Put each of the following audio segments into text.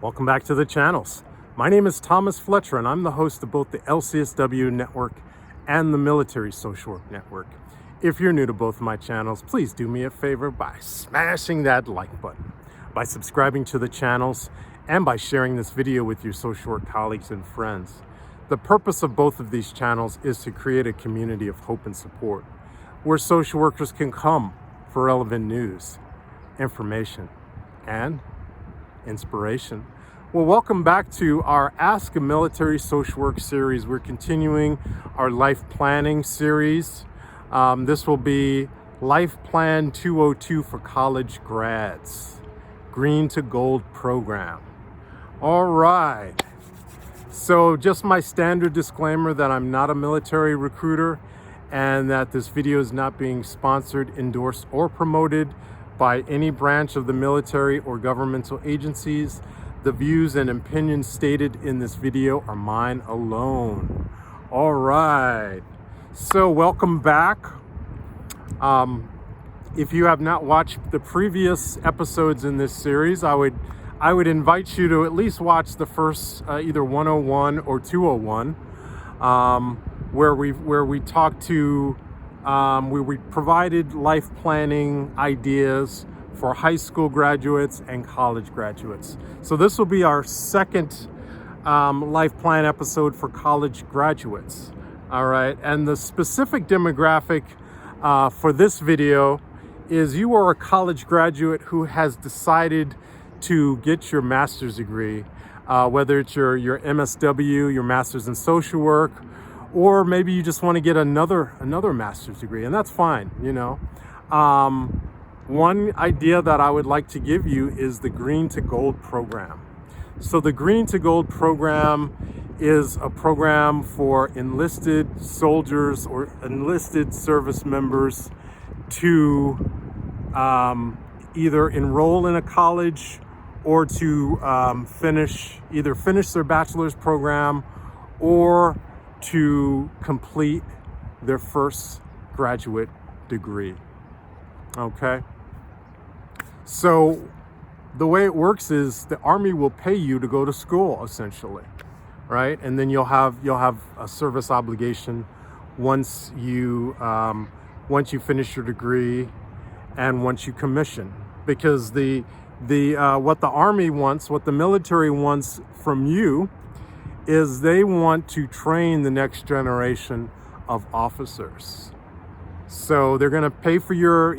Welcome back to the channels. My name is Thomas Fletcher, and I'm the host of both the LCSW Network and the Military Social Work Network. If you're new to both of my channels, please do me a favor by smashing that like button, by subscribing to the channels, and by sharing this video with your social work colleagues and friends. The purpose of both of these channels is to create a community of hope and support, where social workers can come for relevant news, information, and inspiration. Well, welcome back to our Ask a Military Social Work series. We're continuing our life planning series. This will be Life Plan 202 for college grads, Green to Gold program. All right. So just my standard disclaimer that I'm not a military recruiter and that this video is not being sponsored, endorsed, or promoted by any branch of the military or governmental agencies. The views and opinions stated in this video are mine alone. All right. So welcome back. If you have not watched the previous episodes in this series, I would invite you to at least watch the first either 101 or 201, where we talked to where we provided life planning ideas for high school graduates and college graduates. So this will be our second life plan episode for college graduates. All right, and the specific demographic for this video is you are a college graduate who has decided to get your master's degree, whether it's your MSW, your master's in social work, or maybe you just want to get another master's degree, and that's fine, you know. One idea that I would like to give you is the Green to Gold program. So the Green to Gold program is a program for enlisted soldiers or enlisted service members to either enroll in a college or to finish their bachelor's program or to complete their first graduate degree. Okay. So the way it works is the Army will pay you to go to school, essentially, right? And then you'll have a service obligation once you finish your degree and once you commission, because what the Army wants, what the military wants from you, is they want to train the next generation of officers. So they're going to pay for your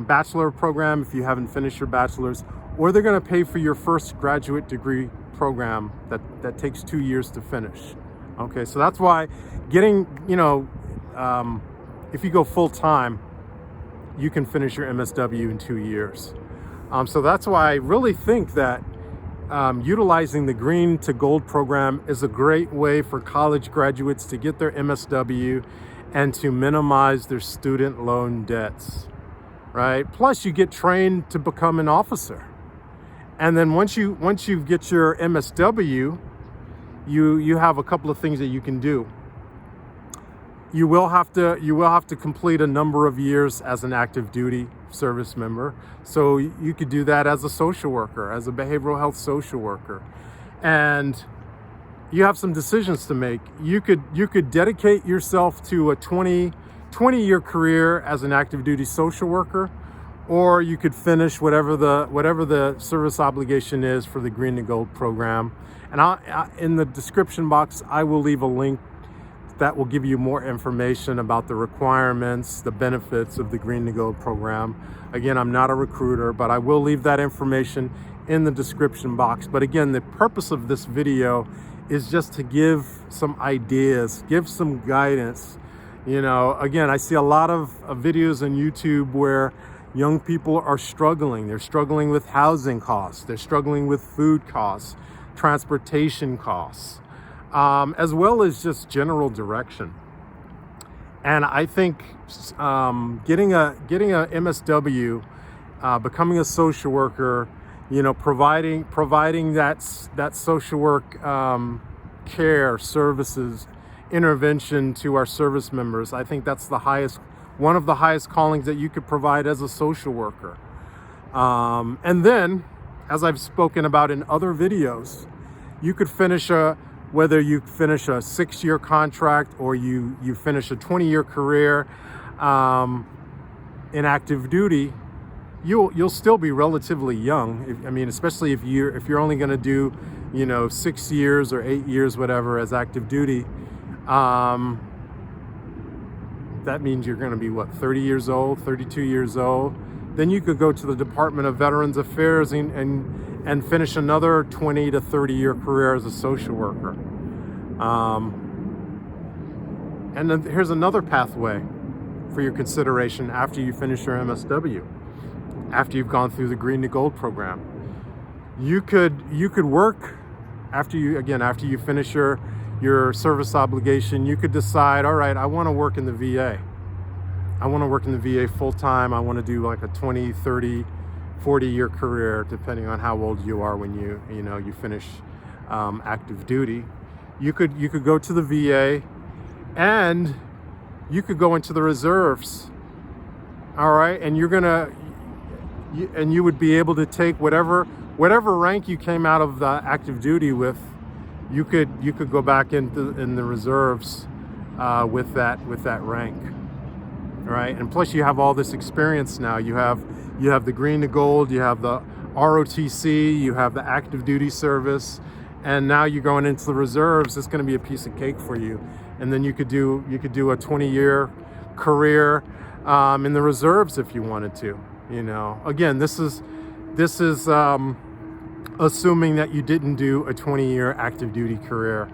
bachelor program if you haven't finished your bachelor's, or they're going to pay for your first graduate degree program that takes 2 years to finish. Okay, so that's why getting, if you go full time, you can finish your MSW in 2 years. So that's why I really think that utilizing the Green to Gold program is a great way for college graduates to get their MSW and to minimize their student loan debts, right? Plus, you get trained to become an officer. And then once you get your MSW, you have a couple of things that you can do. You will have to complete a number of years as an active duty service member. So you could do that as a social worker, as a behavioral health social worker. And you have some decisions to make. You could dedicate yourself to a 20-year career as an active duty social worker, or you could finish whatever the service obligation is for the Green to Gold program. And in the description box, I will leave a link that will give you more information about the requirements, the benefits of the Green to Gold program. Again, I'm not a recruiter, but I will leave that information in the description box. But again, the purpose of this video is just to give some ideas, give some guidance. Again, I see a lot of videos on YouTube where young people are struggling. They're struggling with housing costs. They're struggling with food costs, transportation costs, as well as just general direction. And I think getting a MSW, becoming a social worker, providing that social work care, services, intervention to our service members, I think that's one of the highest callings that you could provide as a social worker. And then as I've spoken about in other videos, you could finish whether you finish a 6-year contract or you finish a 20-year career in active duty, you'll still be relatively young. I mean, especially if you're only going to do, 6 years or 8 years, whatever, as active duty. That means you're going to be 30 years old, 32 years old. Then you could go to the Department of Veterans Affairs and finish another 20 to 30 year career as a social worker. And then here's another pathway for your consideration after you finish your MSW, after you've gone through the Green to Gold program. You could work after you finish your service obligation. You could decide, all right, I want to work in the VA. I want to work in the VA full time. I want to do like a 20, 30, 40-year career, depending on how old you are when you finish active duty. You could go to the VA, and you could go into the reserves. All right, and you would be able to take whatever rank you came out of the active duty with. You could go back in the reserves with that rank. Right, and plus you have all this experience now. You have the Green to Gold, you have the ROTC, you have the active duty service, and now you're going into the reserves. It's going to be a piece of cake for you. And then you could do a 20-year career in the reserves if you wanted to. Again, this is assuming that you didn't do a 20-year active duty career.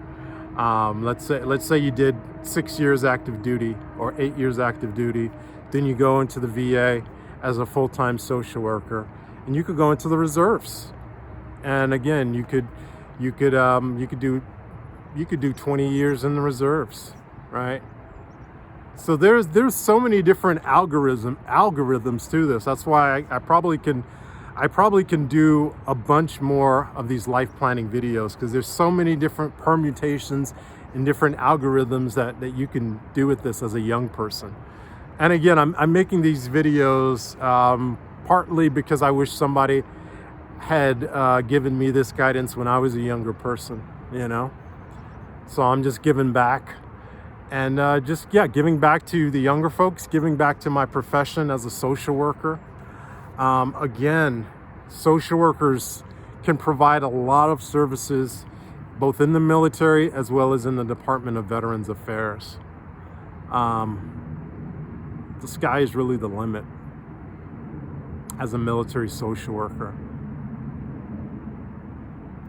Let's say you did 6 years active duty or 8 years active duty, then you go into the VA as a full-time social worker, and you could go into the reserves. And again, you could do 20 years in the reserves, right? So there's so many different algorithms to this. That's why I probably can do a bunch more of these life planning videos, because there's so many different permutations and different algorithms that you can do with this as a young person. And again, I'm making these videos partly because I wish somebody had given me this guidance when I was a younger person, So I'm just giving back, and giving back to the younger folks, giving back to my profession as a social worker. Again, social workers can provide a lot of services, both in the military as well as in the Department of Veterans Affairs. The sky is really the limit as a military social worker.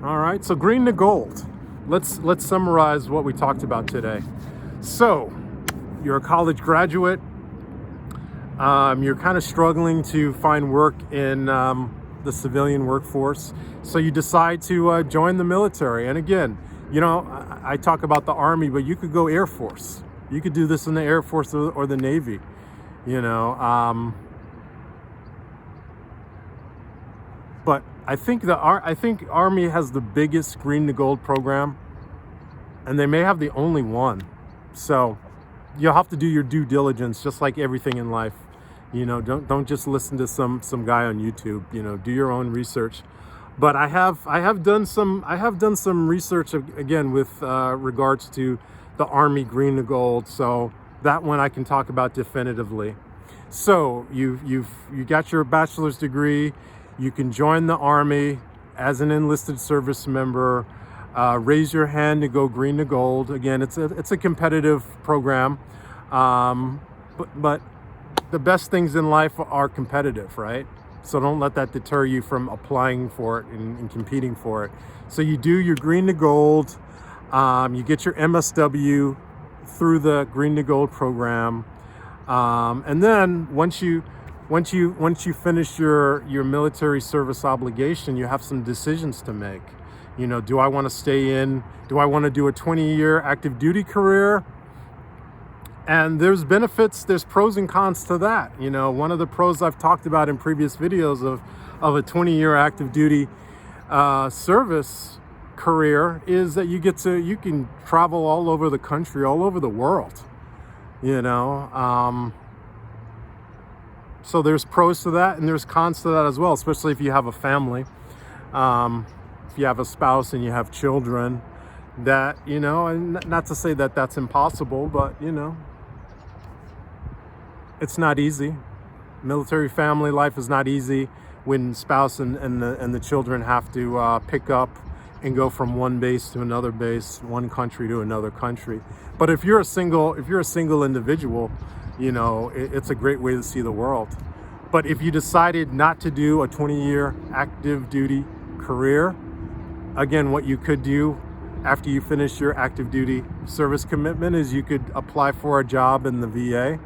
All right, so Green to Gold. Let's summarize what we talked about today. So, you're a college graduate. You're kind of struggling to find work in the civilian workforce, so you decide to join the military. And again, I talk about the Army, but you could go Air Force. You could do this in the Air Force or the Navy. But I think Army has the biggest Green to Gold program, and they may have the only one. So you'll have to do your due diligence, just like everything in life. Don't just listen to some guy on YouTube. Do your own research. But I have done some research again with regards to the Army Green to Gold. So that one I can talk about definitively. So you got your bachelor's degree. You can join the Army as an enlisted service member. Raise your hand to go Green to Gold. Again, it's a competitive program, but the best things in life are competitive, right? So don't let that deter you from applying for it and competing for it. So you do your Green to Gold. You get your MSW through the Green to Gold program, and then once you finish your military service obligation, you have some decisions to make. Do I want to stay in? Do I want to do a 20-year active duty career? And there's benefits, there's pros and cons to that. One of the pros I've talked about in previous videos of a 20-year active duty service career is that you can travel all over the country, all over the world. So there's pros to that and there's cons to that as well, especially if you have a family. If you have a spouse and you have children, that, and not to say that that's impossible, but, it's not easy. Military family life is not easy when spouse and the children have to pick up and go from one base to another base, one country to another country. But if you're a single individual, it's a great way to see the world. But if you decided not to do a 20-year active duty career, again, what you could do after you finish your active duty service commitment is you could apply for a job in the VA.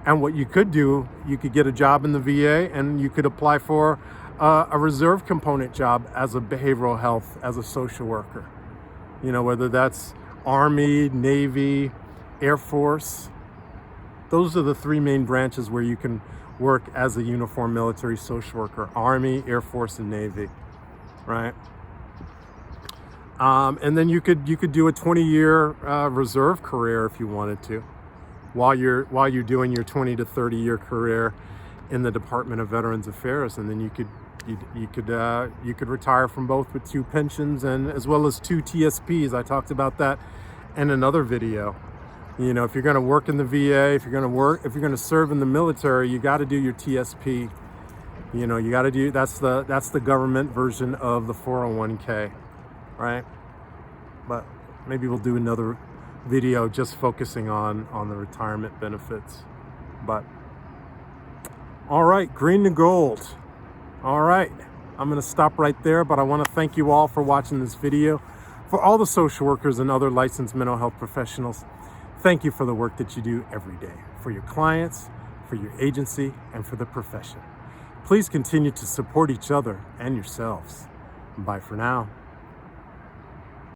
And what you could do, you could get a job in the VA and you could apply for a reserve component job as a behavioral health, as a social worker. Whether that's Army, Navy, Air Force. Those are the three main branches where you can work as a uniformed military social worker: Army, Air Force, and Navy, right? And then you could do a 20-year reserve career if you wanted to, while you're doing your 20 to 30-year career in the Department of Veterans Affairs, and then you could retire from both with 2 pensions and as well as 2 TSPs. I talked about that in another video. If you're going to work in the VA, if you're going to serve in the military, you got to do your TSP. You got to do that's the government version of the 401k, right? But maybe we'll do another video just focusing on the retirement benefits. But all right, green to gold. All right, I'm going to stop right there, but I want to thank you all for watching this video. For all the social workers and other licensed mental health professionals, thank you for the work that you do every day, for your clients, for your agency, and for the profession. Please continue to support each other and yourselves. Bye for now.